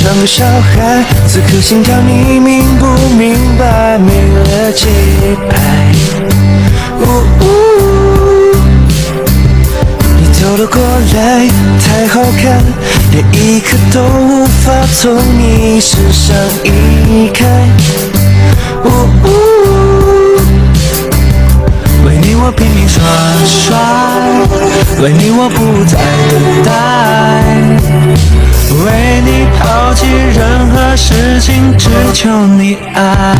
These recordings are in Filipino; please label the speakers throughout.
Speaker 1: 像个小孩，此刻心跳你明不明白？没了节拍，你走了过来，太好看，连一刻都无法从你身上移开。为你我拼命耍帅，为你我不再等待，为你抛弃任何事情，只求你爱。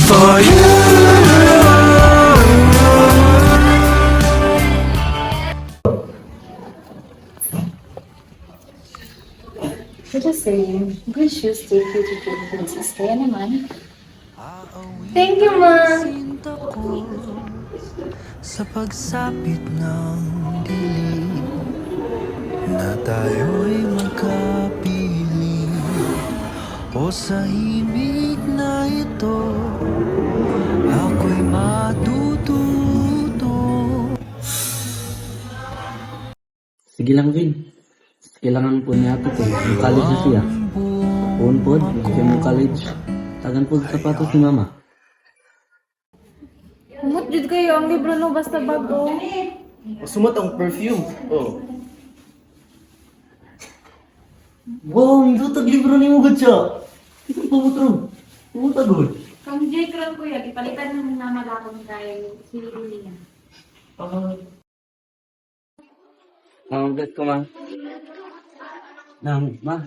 Speaker 1: For you。So
Speaker 2: just saying, good shoes take you to Philippines. Kaya naman. Thank you, Ma!
Speaker 1: Sa pagsapit ng dilim na tayo'y magkapiling o sa himig na ito ako'y matututo.
Speaker 3: Sige lang, Vin. Kailangan po niya ito kung college na siya. Puun po, siya mo college. Tagan po sa sapatos ni Mama.
Speaker 2: Umot jud kayo ang libro no basta bago.
Speaker 4: Sumot ang perfume. Oh.
Speaker 3: Wow, hindi ito libro ni mo siya. Ito pumutro. Pumutagod.
Speaker 2: Kung J. Crown kuya, ipalitan ng namalakon kay si Lilian.
Speaker 3: Bet ko, Ma. Ma,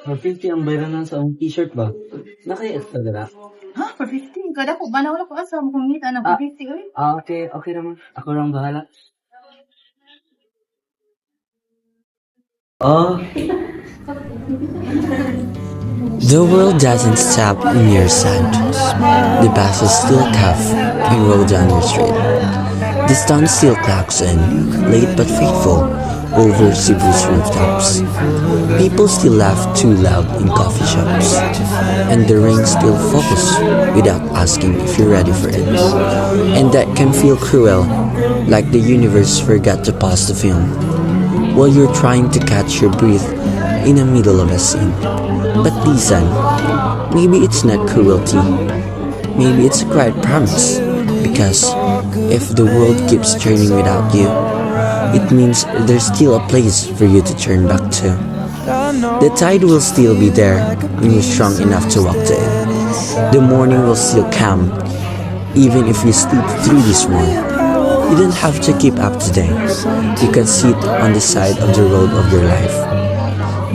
Speaker 3: 450 ang bayaran sa akong t-shirt ba? Naka-extra dala.
Speaker 5: Ha? For 15? Kada ko, banaw na ko asa mo kung ngita na for 50 ulit.
Speaker 3: Okay naman. Ako lang bahala.
Speaker 6: The world doesn't stop near sand. The bus is still tough and roll down your street. The sun still clocks in, late but faithful, over Cebu's rooftops. People still laugh too loud in coffee shops, and the rain still falls without asking if you're ready for it. And that can feel cruel, like the universe forgot to pause the film, while you're trying to catch your breath in the middle of a scene. But listen, maybe it's not cruelty, maybe it's a quiet promise, because if the world keeps turning without you, it means there's still a place for you to turn back to. The tide will still be there when you're strong enough to walk to it. The morning will still come, even if you sleep through this one. You don't have to keep up today. You can sit on the side of the road of your life.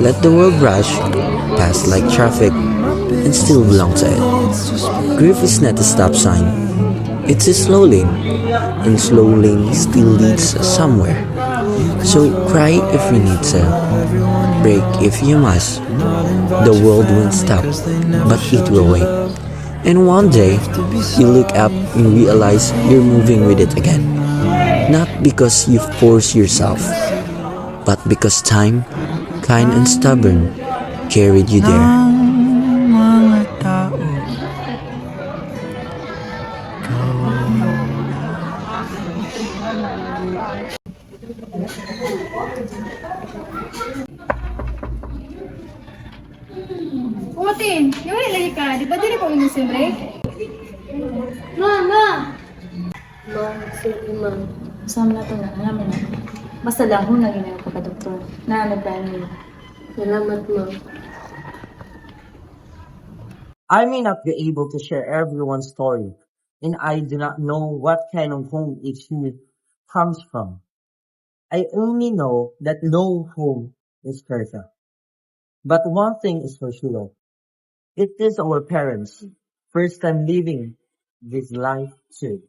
Speaker 6: Let the world rush past like traffic and still belong to it. Grief is not a stop sign. It's a slow lane, and slow lane still leads somewhere. So cry if you need to, break if you must. The world won't stop, but it will wait. And one day, you look up and realize you're moving with it again. Not because you force yourself, but because time, kind and stubborn, carried you there.
Speaker 2: Umatin, yung lagi ka, di ba din ako inusin break? Ma!
Speaker 5: Sige, ma'am. Sama na ito na. Namin na. Basta lang, kung naging ako ka, doktor. Nagpaano yun. Salamat, ma'am.
Speaker 7: I may not be able to share everyone's story, and I do not know what kind of home each youth comes from. I only know that no home is perfect. But one thing is for sure. It is our parents' first time living this life too.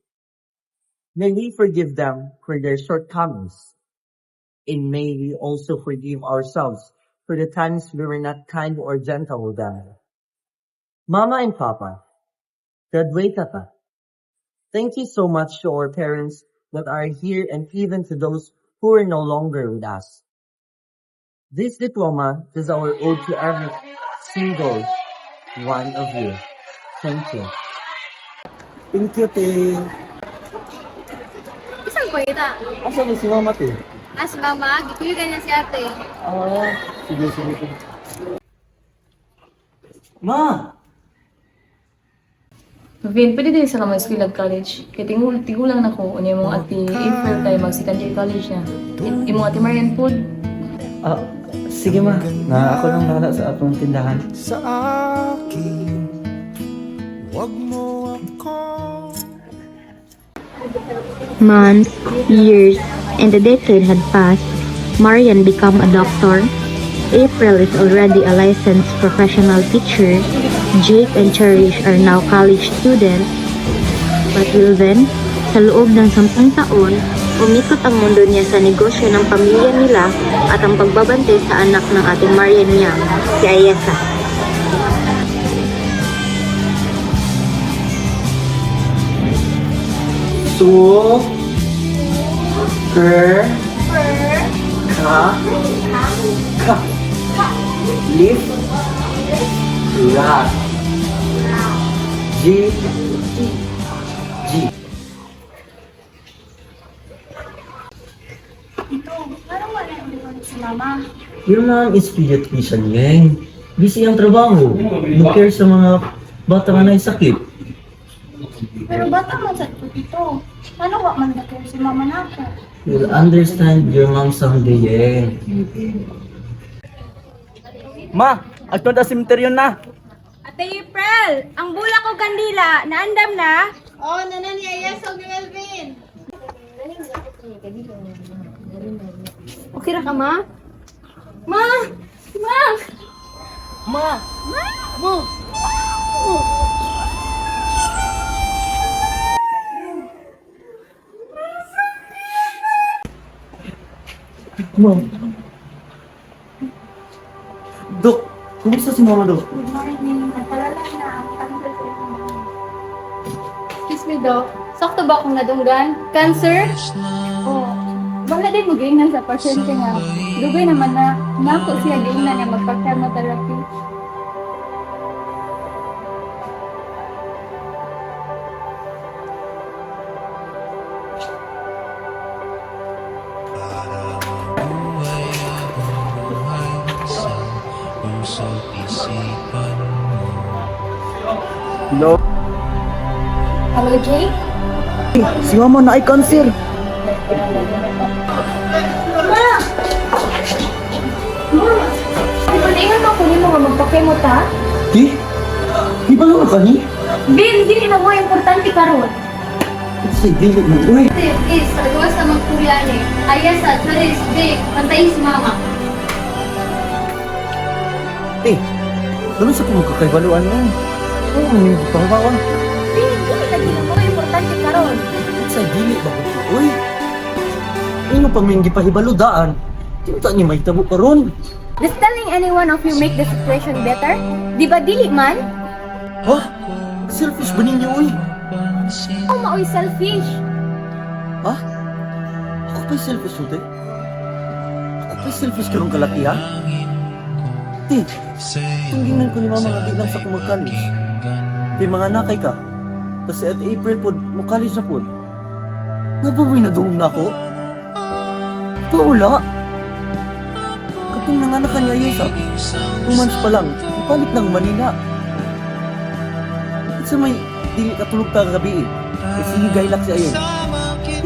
Speaker 7: May we forgive them for their shortcomings, and may we also forgive ourselves for the times we were not kind or gentle with them. Mama and Papa, Dadway Tata, thank you so much to our parents that are here and even to those who are no longer with us. This diploma is our ode to every single one of you. Thank you.
Speaker 3: Thank you, Te.
Speaker 2: Isang ko ita.
Speaker 3: Asa na si Mama, Te?
Speaker 2: As mama, gituligan niya si ate.
Speaker 3: Sige.
Speaker 7: Ma!
Speaker 5: Vin, pwede din sa kamay school at college. Kaya tigulang na ko, unya mong ati April tayo mag second year college na. Imong ati Marian po.
Speaker 3: Ah, sige ma. Na ako lang nala sa atong tindahan.
Speaker 1: Sa akin, wag mo ako.
Speaker 8: Months, years, and a decade had passed. Marian became a doctor. April is already a licensed professional teacher. Jake and Cherish are now college students. But till then, sa loob ng 10 taon, umikot ang mundo niya sa negosyo ng pamilya nila at ang pagbabantay sa anak ng ating Marian niya, si Ayesa.
Speaker 7: Su, Ker, Ka, Lif, Ra, G, G. Yung ma'am is pediatrician yan. Busy ang trabaho. Mag-care sa mga bata nga na sakit.
Speaker 2: Pero bata man sa ito. Ano wa man dakil si mama nako?
Speaker 7: You'll understand your mom someday, eh. Ma, agto na cemetery na.
Speaker 9: Ate April, ang bulak ko kandila, naandam na?
Speaker 2: Oh, nanan ni Ayesa ug ni Melvin.
Speaker 9: Okay ra ka, ma? Ma! Ma!
Speaker 2: Ma. Mo.
Speaker 7: Ma'am. Dok, kumusta si mama, Dok?
Speaker 2: Good morning. Nagpalala na ang cancer sa inyo.
Speaker 5: Excuse me, Doc. Sakto ba akong nadunggan? Cancer?
Speaker 2: Oh. Wala din mo gainan sa pasyente nga. Dugay naman na nako siya gainan nga magpa-chemotherapy.
Speaker 7: Hello?
Speaker 2: Hello, Jake?
Speaker 7: Si mama na ay cancer.
Speaker 2: Di ba naingat ako ni mo nga magpa-chemo ta?
Speaker 7: Di? Di ba nga ka ni?
Speaker 2: Bin, di na mo importante karon.
Speaker 7: Kasi dili mo. Uy!
Speaker 2: Is, agawas na magkuryane. Ayesa, Charis, Jake, pantayin si mama.
Speaker 7: Eh, ganun sa pumagkakaibaluan mo. Oo, may pangbawan.
Speaker 2: Bin, di lagi na mo importante karon.
Speaker 7: Sa dili ba ko? Uy! Ino pa may gipahibalo daan. Tinta ni may tabo karon.
Speaker 9: Does telling anyone of you make the situation better? Di ba dili man?
Speaker 7: Ha? Selfish ba ninyo, uy?
Speaker 9: O maoy selfish.
Speaker 7: Ha? Ako pa'y selfish, ute? Ako pa'y selfish karong kalaki, ha? Ti, tunggingan ko ni mama nga di lang sa kumag-college. Di mga nakay ka. Kasi at April po, mo-college na po. Nababoy na doon na ako? Wala. Katong nanganak ka niya Ayesa. 2 months pa lang, ipalit ng Manila. At sa may dili katulog ta gabi eh. Kasi higay si Ayon.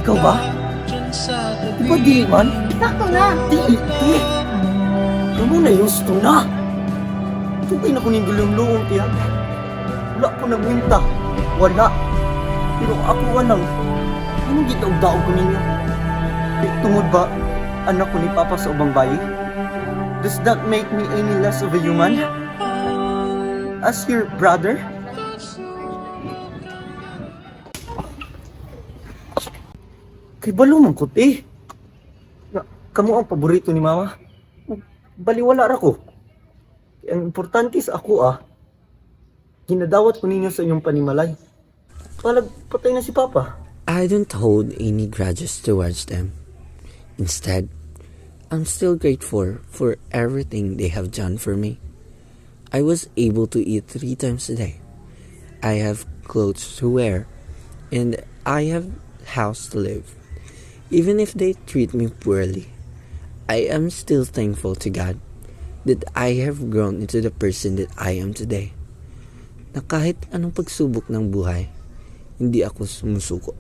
Speaker 7: Ikaw ba? Di ba di man?
Speaker 2: Sakto na.
Speaker 7: Di. Kamu na yung gusto na. Tugay na ko ng gulong-luong tiya. Wala ko nang minta. Wala. Pero ako walang. Anong gitaog-daog ko ninyo? Tungod ba, anak ko ni Papa sa ubang bayi? Does that make me any less of a human? As your brother? Kay balo man ko, eh. Kamu ang paborito ni Mama. Baliwala ra ko. Ang importante sa ako, ginadawat ko ninyo sa inyong panimalay. Palag patay na si Papa.
Speaker 6: I don't hold any grudges towards them. Instead, I'm still grateful for everything they have done for me. I was able to eat 3 times a day. I have clothes to wear, and I have house to live. Even if they treat me poorly, I am still thankful to God that I have grown into the person that I am today. na kahit anong pagsubok ng buhay, hindi ako sumusuko.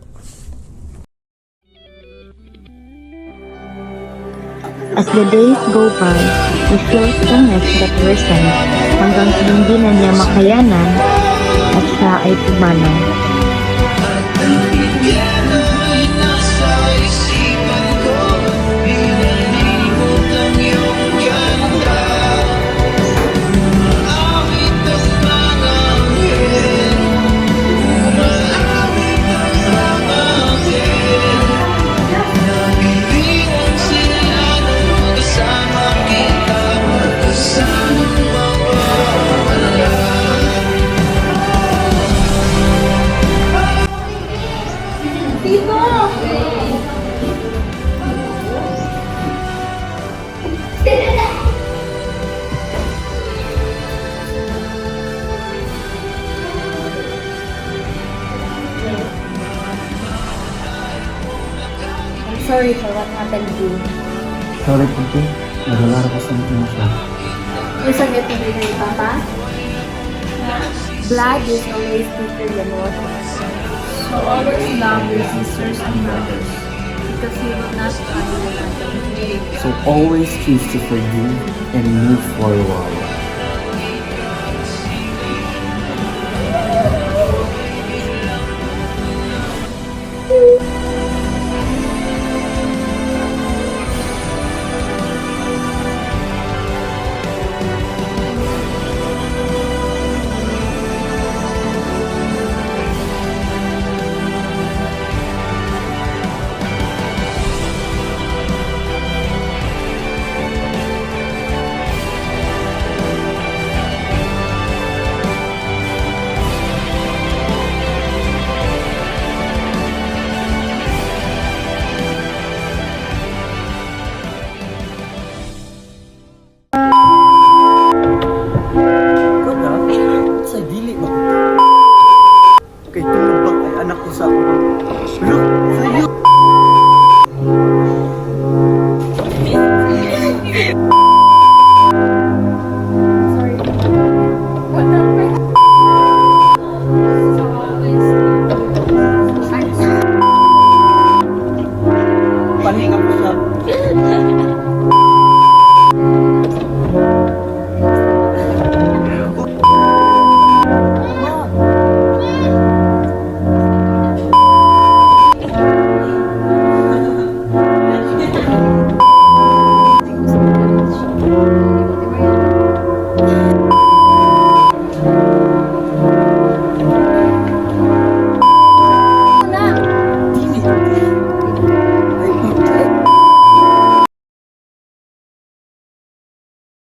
Speaker 8: As the days go by, he feels illness that worsened hanggang sa hindi na niya makayanan at siya ay pumanaw.
Speaker 2: I'm sorry for what happened to you.
Speaker 3: Sorry po, Tin. Nagalara ko sa mga siya.
Speaker 2: Yung sakit na rin ni Papa? Blood is always thicker than water. So always love your sisters and brothers, because you will not find another.
Speaker 3: So always choose to forgive and move forward.